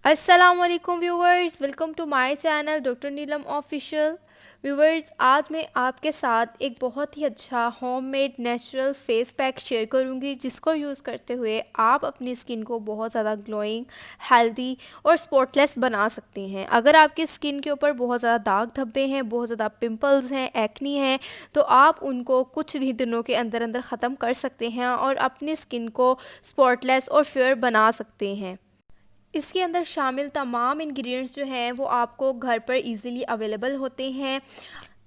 अस्सलाम वालेकुम viewers, welcome to my channel doctor Neelam official. Viewers, आज मैं आपके साथ एक बहुत ही अच्छा homemade natural face pack share करूंगी, जिसको यूज़ करते हुए आप अपनी स्किन को बहुत ज़्यादा ग्लोइंग, हेल्दी और स्पॉटलेस बना सकते हैं। अगर आपकी स्किन के ऊपर बहुत ज़्यादा दाग धब्बे हैं, बहुत ज़्यादा पिंपल्स हैं, एक्नी है, तो आप उनको कुछ ही दिनों के अंदर अंदर ख़त्म कर सकते हैं और अपनी स्किन को स्पॉटलेस और फेयर बना सकते हैं। इसके अंदर शामिल तमाम इंग्रेडिएंट्स जो हैं वो आपको घर पर इजीली अवेलेबल होते हैं।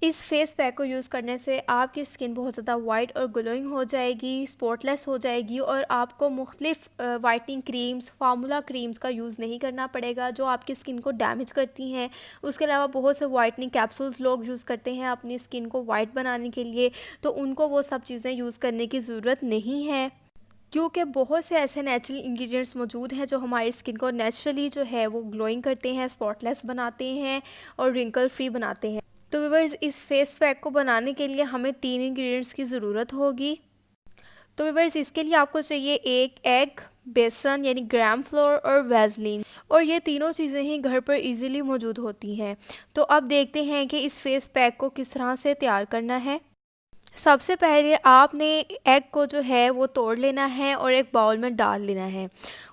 इस फेस पैक को यूज़ करने से आपकी स्किन बहुत ज़्यादा वाइट और ग्लोइंग हो जाएगी, स्पॉटलेस हो जाएगी और आपको मुख्तलिफ वाइटनिंग क्रीम्स, फार्मूला क्रीम्स का यूज़ नहीं करना पड़ेगा जो आपकी स्किन को डैमेज करती हैं। उसके अलावा बहुत से वाइटनिंग कैप्सूल्स लोग यूज़ करते हैं अपनी स्किन को वाइट बनाने के लिए, तो उनको वो सब चीज़ें यूज़ करने की ज़रूरत नहीं है, क्योंकि बहुत से ऐसे नेचुरल इंग्रेडिएंट्स मौजूद हैं जो हमारी स्किन को नेचुरली जो है वो ग्लोइंग करते हैं, स्पॉटलेस बनाते हैं और रिंकल फ्री बनाते हैं। तो व्यूअर्स, इस फेस पैक को बनाने के लिए हमें 3 इंग्रेडिएंट्स की ज़रूरत होगी। तो व्यूअर्स, इसके लिए आपको चाहिए एक एग, बेसन यानी ग्राम फ्लोर और वैसलीन, और ये तीनों चीज़ें ही घर पर इजीली मौजूद होती हैं। तो अब देखते हैं कि इस फेस पैक को किस तरह से तैयार करना है। सबसे पहले आपने एग को जो है वो तोड़ लेना है और एक बाउल में डाल लेना है।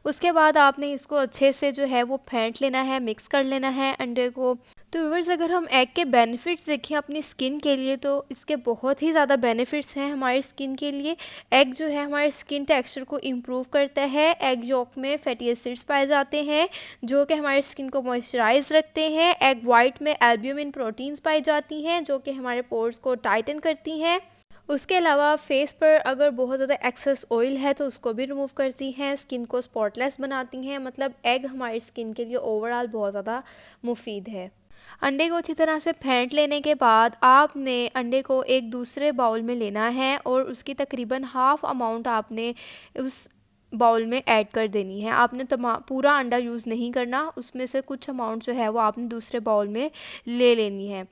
उसके बाद आपने इसको अच्छे से जो है वो फेंट लेना है, मिक्स कर लेना है अंडे को। तो व्यूअर्स, अगर हम एग के बेनिफिट्स देखें अपनी स्किन के लिए, तो इसके बहुत ही ज़्यादा बेनिफिट्स हैं हमारी स्किन के लिए। एग जो है हमारे स्किन टेक्सचर को इम्प्रूव करता है। एग योक में फैटी एसिड्स पाए जाते हैं जो कि हमारी स्किन को मॉइस्चराइज रखते हैं। एग वाइट में एल्ब्यूमिन प्रोटीन्स पाई जाती हैं जो कि हमारे पोर्स को टाइटन करती हैं। उसके अलावा फेस पर अगर बहुत ज़्यादा एक्सेस ऑयल है तो उसको भी रिमूव करती हैं, स्किन को स्पॉटलेस बनाती हैं। मतलब एग हमारी स्किन के लिए ओवरऑल बहुत ज़्यादा मुफीद है। अंडे को अच्छी तरह से फेंट लेने के बाद आपने अंडे को एक दूसरे बाउल में लेना है और उसकी तकरीबन हाफ़ अमाउंट आपने उस बाउल में ऐड कर देनी है। आपने पूरा अंडा यूज़ नहीं करना, उसमें से कुछ अमाउंट जो है वो आपने दूसरे बाउल में ले लेनी है।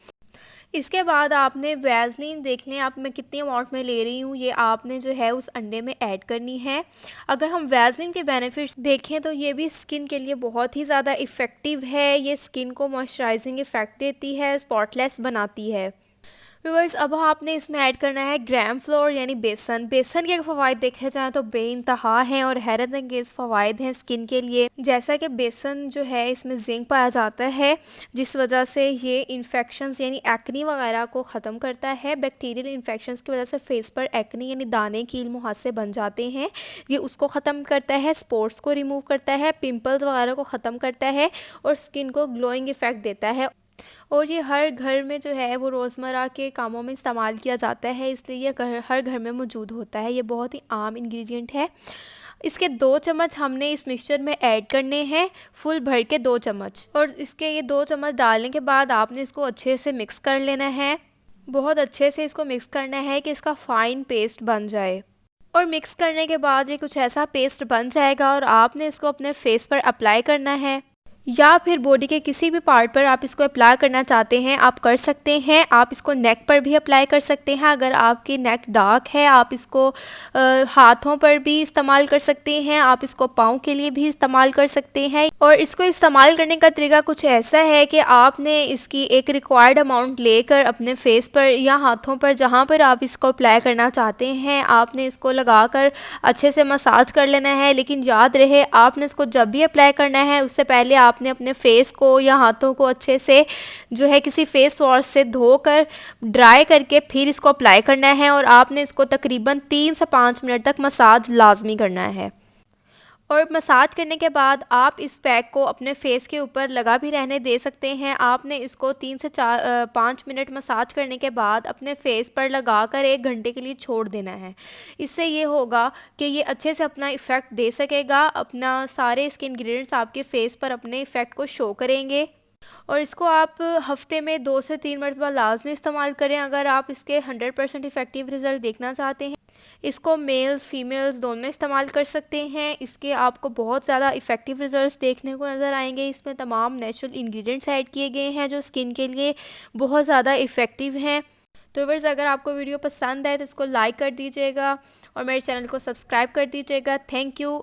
इसके बाद आपने वैसलीन देख लें, आप मैं कितनी अमाउंट में ले रही हूँ, ये आपने जो है उस अंडे में ऐड करनी है। अगर हम वैसलीन के बेनिफिट्स देखें तो ये भी स्किन के लिए बहुत ही ज़्यादा इफ़ेक्टिव है। ये स्किन को मॉइस्चराइजिंग इफ़ेक्ट देती है, स्पॉटलेस बनाती है। व्यूअर्स, अब आपने इसमें ऐड करना है ग्राम फ्लोर यानी बेसन। बेसन के फ़वाइद देखे जाएँ तो बेइंतहा हैं और हैरत अंगेज़ फ़वाइद हैं स्किन के लिए। जैसा कि बेसन जो है इसमें जिंक पाया जाता है, जिस वजह से ये इन्फेक्शंस यानी एक्नी वगैरह को ख़त्म करता है। बैक्टीरियल इन्फेक्शंस की वजह से फेस पर एक्नी यानी दाने कील मुहासे बन जाते हैं, ये उसको ख़त्म करता है। स्पॉट्स को रिमूव करता है, पिंपल्स वगैरह को ख़त्म करता है और स्किन को ग्लोइंग इफ़ेक्ट देता है। और ये हर घर में जो है वो रोज़मर्रा के कामों में इस्तेमाल किया जाता है, इसलिए ये हर घर में मौजूद होता है। ये बहुत ही आम इंग्रेडिएंट है। इसके 2 चम्मच हमने इस मिक्सचर में ऐड करने हैं, फुल भर के 2 चम्मच। और इसके ये 2 चम्मच डालने के बाद आपने इसको अच्छे से मिक्स कर लेना है। बहुत अच्छे से इसको मिक्स करना है कि इसका फ़ाइन पेस्ट बन जाए। और मिक्स करने के बाद ये कुछ ऐसा पेस्ट बन जाएगा और आपने इसको अपने फेस पर अप्लाई करना है, या फिर बॉडी के किसी भी पार्ट पर आप इसको अप्लाई करना चाहते हैं आप कर सकते हैं। आप इसको नेक पर भी अप्लाई कर सकते हैं। अगर आपकी नेक डार्क है आप इसको हाथों पर भी इस्तेमाल कर सकते हैं। आप इसको पाँव के लिए भी इस्तेमाल कर सकते हैं। और इसको इस्तेमाल करने का तरीका कुछ ऐसा है कि आपने इसकी एक रिक्वायर्ड अमाउंट लेकर अपने फेस पर या हाथों पर जहाँ पर आप इसको अप्लाई करना चाहते हैं आपने इसको लगाकर अच्छे से मसाज कर लेना है। लेकिन याद रहे, आपने इसको जब भी अप्लाई करना है उससे पहले आपने अपने फेस को या हाथों को अच्छे से जो है किसी फेस वॉश से धोकर ड्राई करके फिर इसको अप्लाई करना है। और आपने इसको तकरीबन 3 से 5 मिनट तक मसाज लाजमी करना है। और मसाज करने के बाद आप इस पैक को अपने फेस के ऊपर लगा भी रहने दे सकते हैं। आपने इसको 3 से 5 मिनट मसाज करने के बाद अपने फेस पर लगाकर 1 घंटे के लिए छोड़ देना है। इससे ये होगा कि ये अच्छे से अपना इफ़ेक्ट दे सकेगा, अपना सारे इसके इंग्रेडिएंट्स आपके फेस पर अपने इफ़ेक्ट को शो करेंगे। और इसको आप हफ्ते में 2 से 3 मरतबा लाजमी इस्तेमाल करें अगर आप इसके 100% इफ़ेक्टिव रिज़ल्ट देखना चाहते हैं। इसको मेल्स फीमेल्स दोनों इस्तेमाल कर सकते हैं। इसके आपको बहुत ज़्यादा इफ़ेक्टिव रिज़ल्ट्स देखने को नज़र आएंगे। इसमें तमाम नेचुरल इंग्रेडिएंट्स ऐड किए गए हैं जो स्किन के लिए बहुत ज़्यादा इफ़ेक्टिव हैं। तो बस, अगर आपको वीडियो पसंद आए तो इसको लाइक कर दीजिएगा और मेरे चैनल को सब्सक्राइब कर दीजिएगा। Thank you.